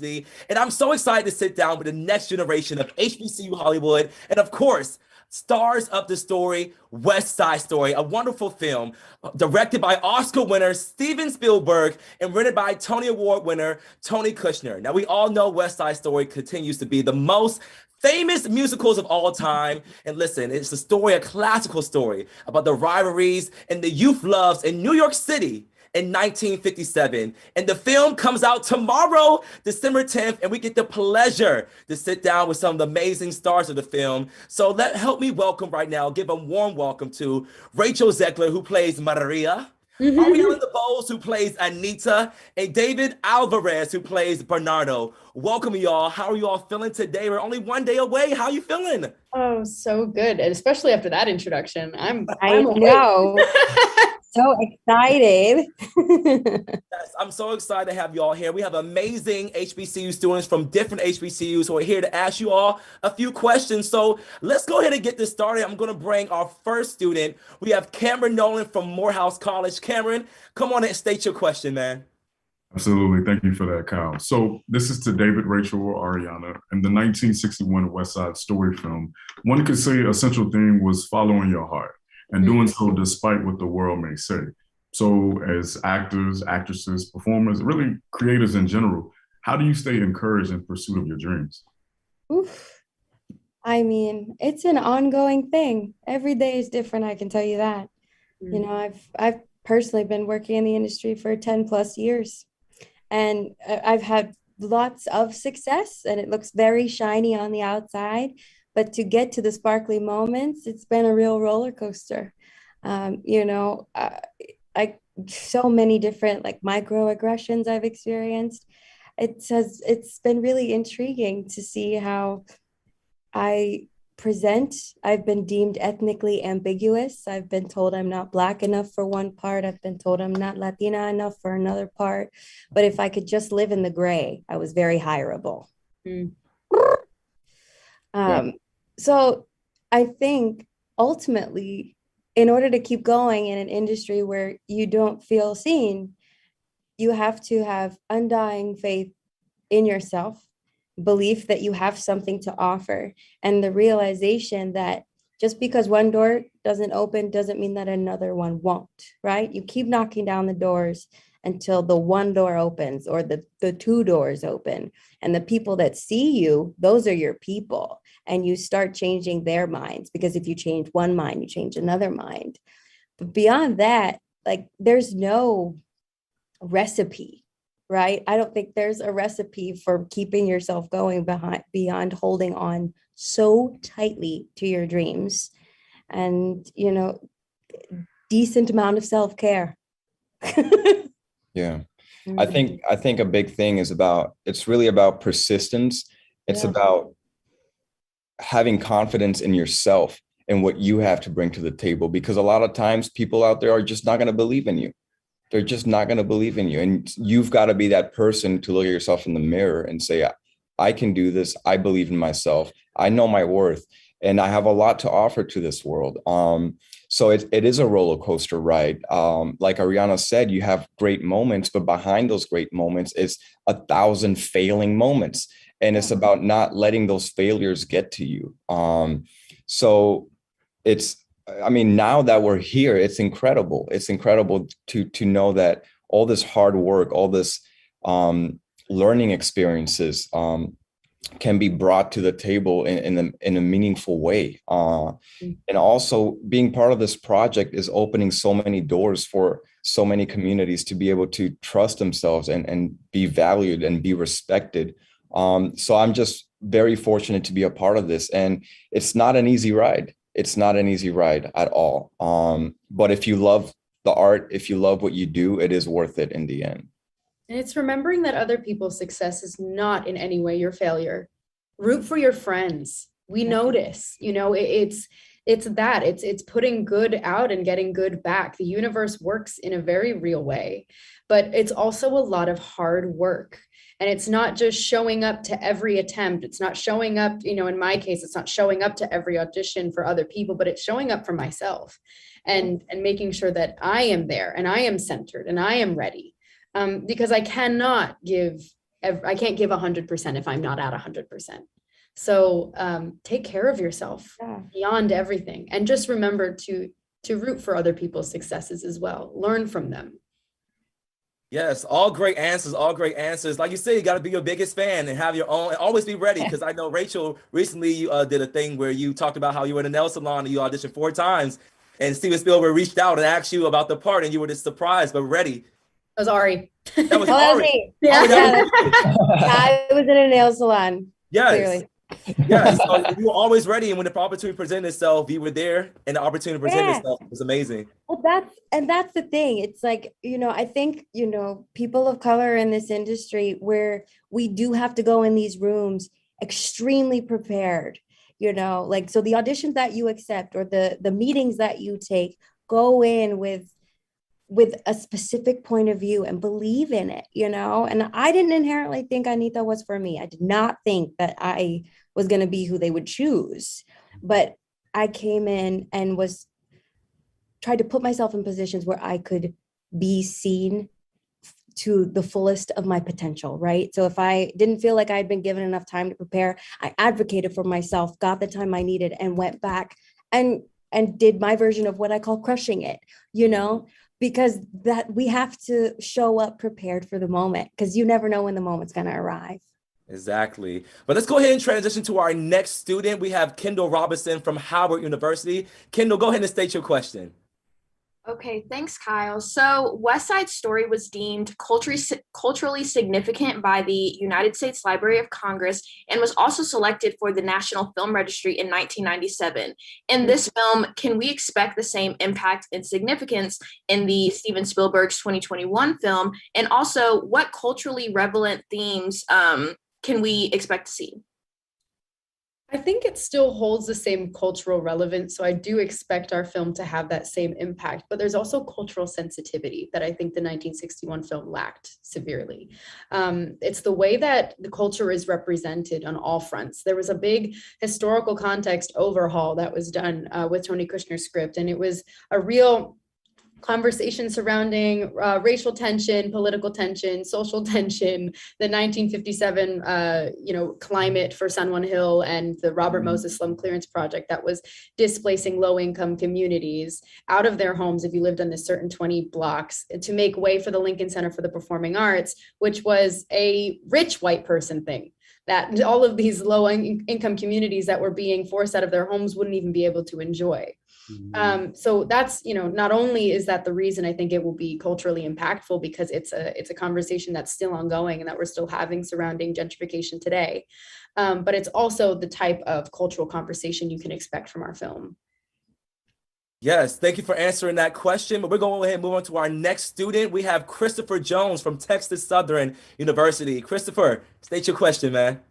And I'm so excited to sit down with the next generation of HBCU Hollywood. And of course, stars of the story, West Side Story, a wonderful film directed by Oscar winner Steven Spielberg and written by Tony Award winner Tony Kushner. Now, we all know West Side Story continues to be the most famous musicals of all time. And listen, it's a story, a classical story about the rivalries and the youth loves in New York City in 1957. And the film comes out tomorrow, December 10th, and we get the pleasure to sit down with some of the amazing stars of the film. So help me welcome right now, give a warm welcome to Rachel Zegler, who plays Maria, Ariana Debose, who plays Anita, and David Alvarez, who plays Bernardo. Welcome, y'all. How are you all feeling today? We're only one day away. How are you feeling? Oh, so good. And especially after that introduction. I know. So excited. Yes, I'm so excited to have you all here. We have amazing HBCU students from different HBCUs who are here to ask you all a few questions. So let's go ahead and get this started. I'm going to bring our first student. We have Cameron Nolan from Morehouse College. Cameron, come on and state your question, man. Absolutely. Thank you for that, Kyle. So this is to David, Rachel, or Ariana. In the 1961 West Side Story film, one could say a central theme was following your heart, and doing so despite what the world may say. So as actors, actresses, performers, really creators in general, how do you stay encouraged in pursuit of your dreams? Oof. I mean, it's an ongoing thing. Every day is different, I can tell you that. You know, I've personally been working in the industry for 10 plus years, and I've had lots of success, and it looks very shiny on the outside. But to get to the sparkly moments, it's been a real roller coaster. So many different like microaggressions I've experienced. It's been really intriguing to see how I present. I've been deemed ethnically ambiguous. I've been told I'm not Black enough for one part. I've been told I'm not Latina enough for another part. But if I could just live in the gray, I was very hireable. So I think ultimately, in order to keep going in an industry where you don't feel seen, you have to have undying faith in yourself, belief that you have something to offer, and the realization that just because one door doesn't open doesn't mean that another one won't, right? You keep knocking down the doors until the one door opens or the two doors open. And the people that see you, those are your people. And you start changing their minds, because if you change one mind, you change another mind. But beyond that, like, there's no recipe, right? I don't think there's a recipe for keeping yourself going beyond holding on so tightly to your dreams and, decent amount of self-care. Yeah. I think a big thing is it's really about persistence. It's about having confidence in yourself and what you have to bring to the table, because a lot of times people out there are just not going to believe in you. They're just not going to believe in you. And you've got to be that person to look at yourself in the mirror and say, I can do this. I believe in myself. I know my worth, and I have a lot to offer to this world. So it is a roller coaster ride. Like Ariana said, you have great moments, but behind those great moments is 1,000 failing moments. And it's about not letting those failures get to you. So now that we're here, it's incredible. It's incredible to know that all this hard work, all this learning experiences can be brought to the table in a meaningful way. And also being part of this project is opening so many doors for so many communities to be able to trust themselves and be valued and be respected. So I'm just very fortunate to be a part of this. And it's not an easy ride. It's not an easy ride at all. But if you love the art, if you love what you do, it is worth it in the end. And it's remembering that other people's success is not in any way your failure. Root for your friends. We notice, it's putting good out and getting good back. The universe works in a very real way, but it's also a lot of hard work. And it's not just showing up to every attempt. It's not showing up, in my case, it's not showing up to every audition for other people, but it's showing up for myself and making sure that I am there and I am centered and I am ready. Because I cannot give I can't give 100% if I'm not at 100%. So take care of yourself beyond everything. And just remember to root for other people's successes as well. Learn from them. Yes, all great answers, all great answers. Like you said, you got to be your biggest fan and have your own, and always be ready. Because I know Rachel recently did a thing where you talked about how you were in a nail salon and you auditioned 4 times, and Steven Spielberg reached out and asked you about the part, and you were just surprised but ready. That was Ari. That was Oh, that was Ari. me. Yeah. Ari, that was you. I was in a nail salon. Yes. Clearly. Yes. So you were always ready, and when the opportunity presented itself, you were there, and the opportunity presented itself. It was amazing. Well, that's the thing. It's like, I think, people of color in this industry where we do have to go in these rooms extremely prepared, like, so the auditions that you accept or the meetings that you take, go in with a specific point of view and believe in it, and I didn't inherently think Anita was for me. I did not think that I was going to be who they would choose, but I came in and tried to put myself in positions where I could be seen to the fullest of my potential, right? So if I didn't feel like I had been given enough time to prepare, I advocated for myself, got the time I needed, and went back and did my version of what I call crushing it, because that we have to show up prepared for the moment, because you never know when the moment's going to arrive. Exactly. But let's go ahead and transition to our next student. We have Kendall Robinson from Howard University. Kendall, go ahead and state your question. Okay, thanks, Kyle. So West Side Story was deemed culturally significant by the United States Library of Congress and was also selected for the National Film Registry in 1997. In this film, can we expect the same impact and significance in the Steven Spielberg's 2021 film? And also, what culturally relevant themes can we expect to see? I think it still holds the same cultural relevance. So I do expect our film to have that same impact, but there's also cultural sensitivity that I think the 1961 film lacked severely. It's the way that the culture is represented on all fronts. There was a big historical context overhaul that was done with Tony Kushner's script, and it was a real conversation surrounding racial tension, political tension, social tension, the 1957, climate for San Juan Hill and the Robert Moses Slum Clearance Project that was displacing low-income communities out of their homes if you lived on this certain 20 blocks to make way for the Lincoln Center for the Performing Arts, which was a rich white person thing that all of these low-income communities that were being forced out of their homes wouldn't even be able to enjoy. So that's, not only is that the reason I think it will be culturally impactful, because it's a conversation that's still ongoing and that we're still having surrounding gentrification today, but it's also the type of cultural conversation you can expect from our film. Yes, thank you for answering that question. But we're going to go ahead and move on to our next student. We have Christopher Jones from Texas Southern University. Christopher, state your question, man.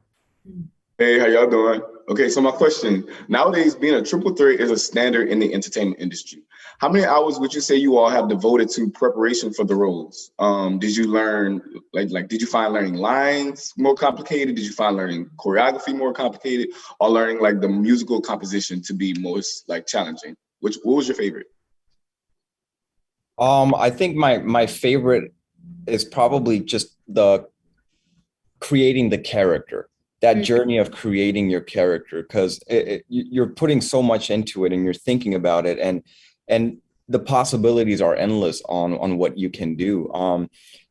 Hey, how y'all doing? Okay, so my question, nowadays being a triple threat is a standard in the entertainment industry. How many hours would you say you all have devoted to preparation for the roles? Did you learn, did you find learning lines more complicated? Did you find learning choreography more complicated, or learning the musical composition to be most challenging? What was your favorite? I think my favorite is probably just the creating the character. That journey of creating your character, because you're putting so much into it and you're thinking about it, and the possibilities are endless on what you can do.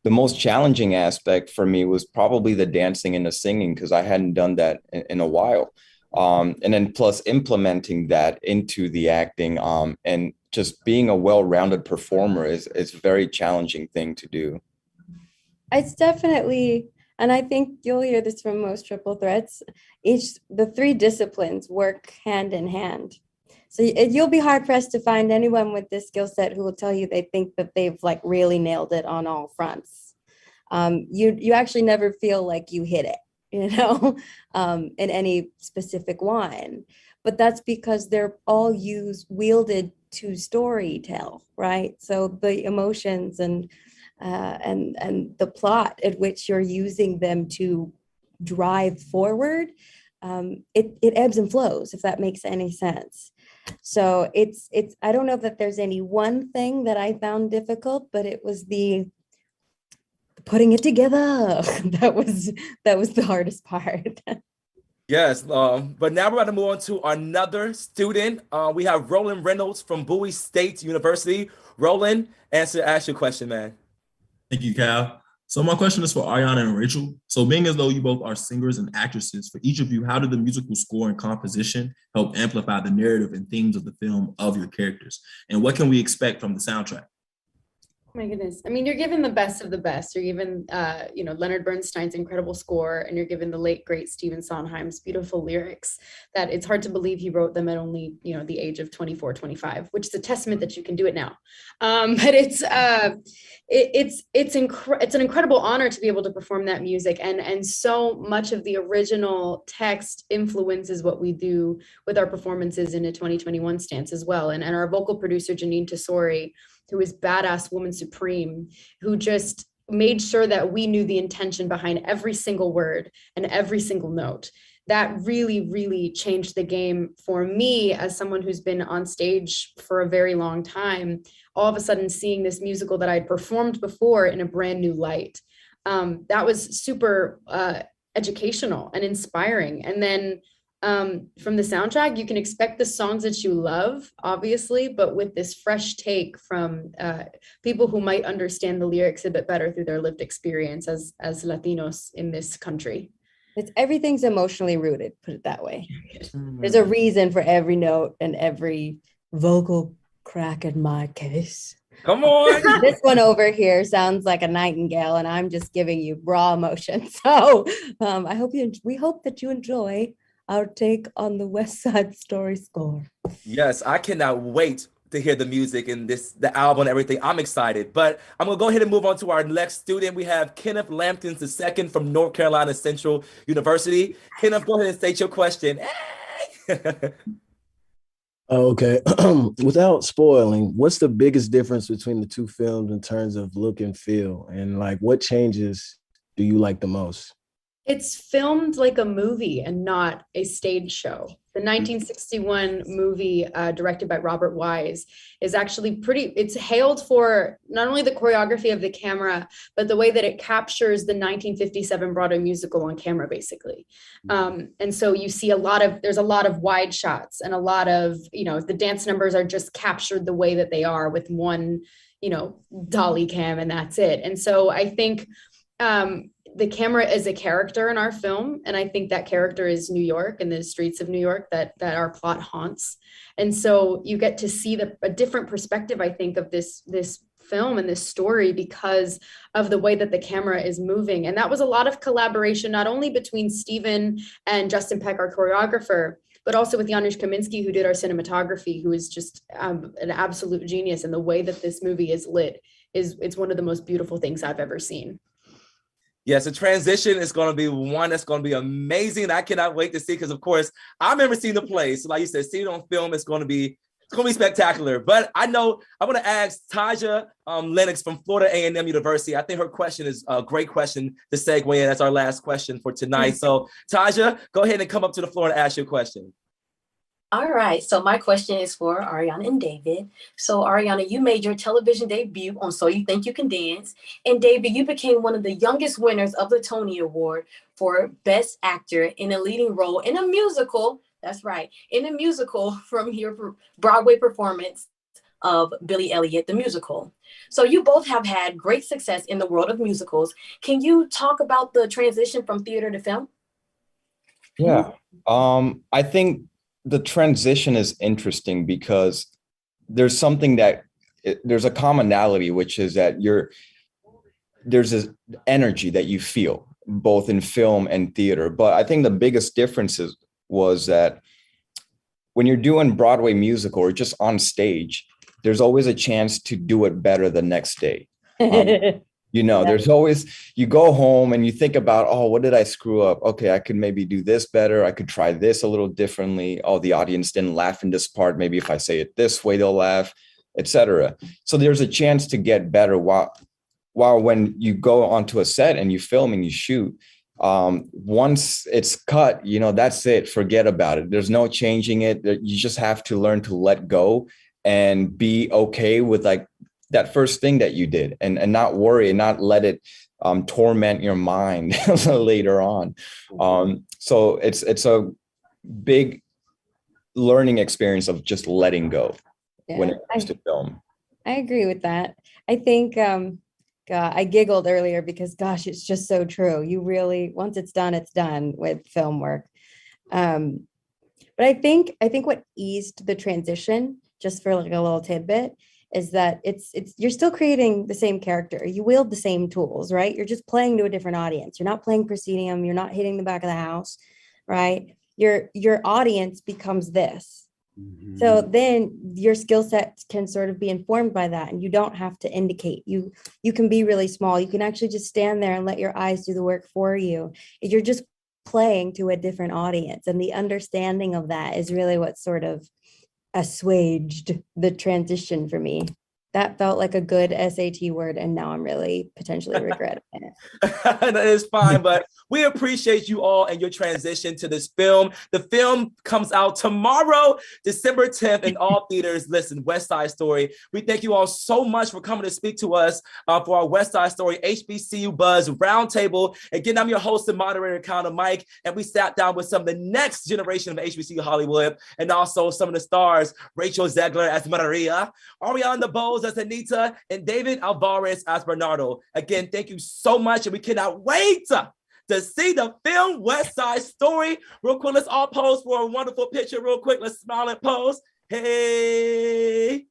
The most challenging aspect for me was probably the dancing and the singing, because I hadn't done that in a while. And then plus implementing that into the acting, and just being a well-rounded performer is a very challenging thing to do. It's definitely, and I think you'll hear this from most triple threats, the 3 disciplines work hand in hand. So you'll be hard pressed to find anyone with this skill set who will tell you they think that they've really nailed it on all fronts. You actually never feel like you hit it, in any specific one. But that's because they're all wielded to story tell, right? So the emotions and the plot at which you're using them to drive forward, it ebbs and flows, if that makes any sense. So it's I don't know that there's any one thing that I found difficult, but it was the putting it together. That was the hardest part. Yes, but now we're going to move on to another student. We have Roland Reynolds from Bowie State University. Roland, ask your question, man. Thank you, Cal. So my question is for Ariana and Rachel. So being as though you both are singers and actresses, for each of you, how did the musical score and composition help amplify the narrative and themes of the film of your characters? And what can we expect from the soundtrack? Oh my goodness. I mean, you're given the best of the best. You're given, Leonard Bernstein's incredible score, and you're given the late, great Stephen Sondheim's beautiful lyrics that it's hard to believe he wrote them at only, the age of 24, 25, which is a testament that you can do it now. But it's an incredible honor to be able to perform that music. And so much of the original text influences what we do with our performances in a 2021 stance as well. And our vocal producer, Janine Tesori, who is badass woman supreme, who just made sure that we knew the intention behind every single word and every single note. That really, really changed the game for me as someone who's been on stage for a very long time, all of a sudden seeing this musical that I'd performed before in a brand new light. That was super educational and inspiring. And then from the soundtrack, you can expect the songs that you love, obviously, but with this fresh take from people who might understand the lyrics a bit better through their lived experience as Latinos in this country. Everything's emotionally rooted, put it that way. There's a reason for every note and every vocal crack in my case. Come on. This one over here sounds like a nightingale, and I'm just giving you raw emotion. So we hope that you enjoy our take on the West Side Story score. Yes, I cannot wait to hear the music and the album and everything. I'm excited, but I'm gonna go ahead and move on to our next student. We have Kenneth Lambert II from North Carolina Central University. Kenneth, go ahead and state your question. Okay. Without spoiling, what's the biggest difference between the two films in terms of look and feel? And what changes do you like the most? It's filmed like a movie and not a stage show. The 1961 movie directed by Robert Wise is actually it's hailed for not only the choreography of the camera, but the way that it captures the 1957 Broadway musical on camera, basically. And so you see there's a lot of wide shots and a lot of, the dance numbers are just captured the way that they are with one, dolly cam, and that's it. And so I think, the camera is a character in our film, and I think that character is New York and the streets of New York that our plot haunts. And so you get to see a different perspective, I think, of this film and this story because of the way that the camera is moving. And that was a lot of collaboration, not only between Steven and Justin Peck, our choreographer, but also with Janusz Kaminski, who did our cinematography, who is just an absolute genius. And the way that this movie is lit it's one of the most beautiful things I've ever seen. Yes, the transition is going to be one that's going to be amazing. I cannot wait to see because, of course, I remember seeing the play. So like you said, seeing it on film, it's going to be spectacular. But I want to ask Taja Lennox from Florida A&M University. I think her question is a great question to segue in. That's our last question for tonight. So Taja, go ahead and come up to the floor and ask your question. All right, so my question is for Ariana and David. So Ariana, you made your television debut on So You Think You Can Dance. And David, you became one of the youngest winners of the Tony Award for Best Actor in a Leading Role in a Musical. That's right, in a musical from your Broadway performance of Billy Elliot, the musical. So you both have had great success in the world of musicals. Can you talk about the transition from theater to film? Yeah, I think the transition is interesting because there's something there's a commonality, which is that there's this energy that you feel both in film and theater. But I think the biggest difference was that when you're doing Broadway musical or just on stage, there's always a chance to do it better the next day. There's always, you go home and you think about, oh, what did I screw up? Okay, I could maybe do this better. I could try this a little differently. Oh, the audience didn't laugh in this part. Maybe if I say it this way, they'll laugh, etc. So there's a chance to get better while when you go onto a set and you film and you shoot, once it's cut, that's it. Forget about it. There's no changing it. You just have to learn to let go and be okay with that first thing that you did and not worry and not let it torment your mind later on. So it's a big learning experience of just letting go when it comes to film. I agree with that. I think God, I giggled earlier because gosh, it's just so true. You really, once it's done with film work. But I think what eased the transition, just for like a little tidbit, is that it's you're still creating the same character. You wield the same tools, right? You're just playing to a different audience. You're not playing proscenium. You're not hitting the back of the house, right? Your audience becomes this. Mm-hmm. So then your skill set can sort of be informed by that, and you don't have to indicate. You can be really small. You can actually just stand there and let your eyes do the work for you. You're just playing to a different audience, and the understanding of that is really what sort of assuaged the transition for me. That felt like a good SAT word, and now I'm really potentially regretting it. That is fine, but we appreciate you all and your transition to this film. The film comes out tomorrow, December 10th, in all theaters. Listen, West Side Story. We thank you all so much for coming to speak to us for our West Side Story HBCU Buzz Roundtable. Again, I'm your host and moderator, Connor Mike, and we sat down with some of the next generation of HBCU Hollywood, and also some of the stars, Rachel Zegler as Maria, Ariana Debose as Anita, and David Alvarez as Bernardo. Again, thank you so much, and we cannot wait to see the film West Side Story. Real quick, let's all pose for a wonderful picture real quick. Let's smile and pose. Hey.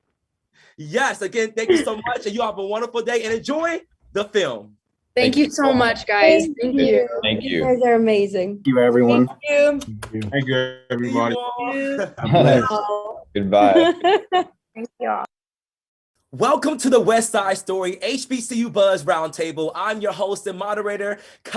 Yes, again, thank you so much, and you have a wonderful day, and enjoy the film. Thank you so much, guys. Thank you. Thank you. You guys are amazing. Thank you, everyone. Thank you. Thank you, everybody. Goodbye. Thank you all. Welcome to the West Side Story HBCU Buzz Roundtable. I'm your host and moderator,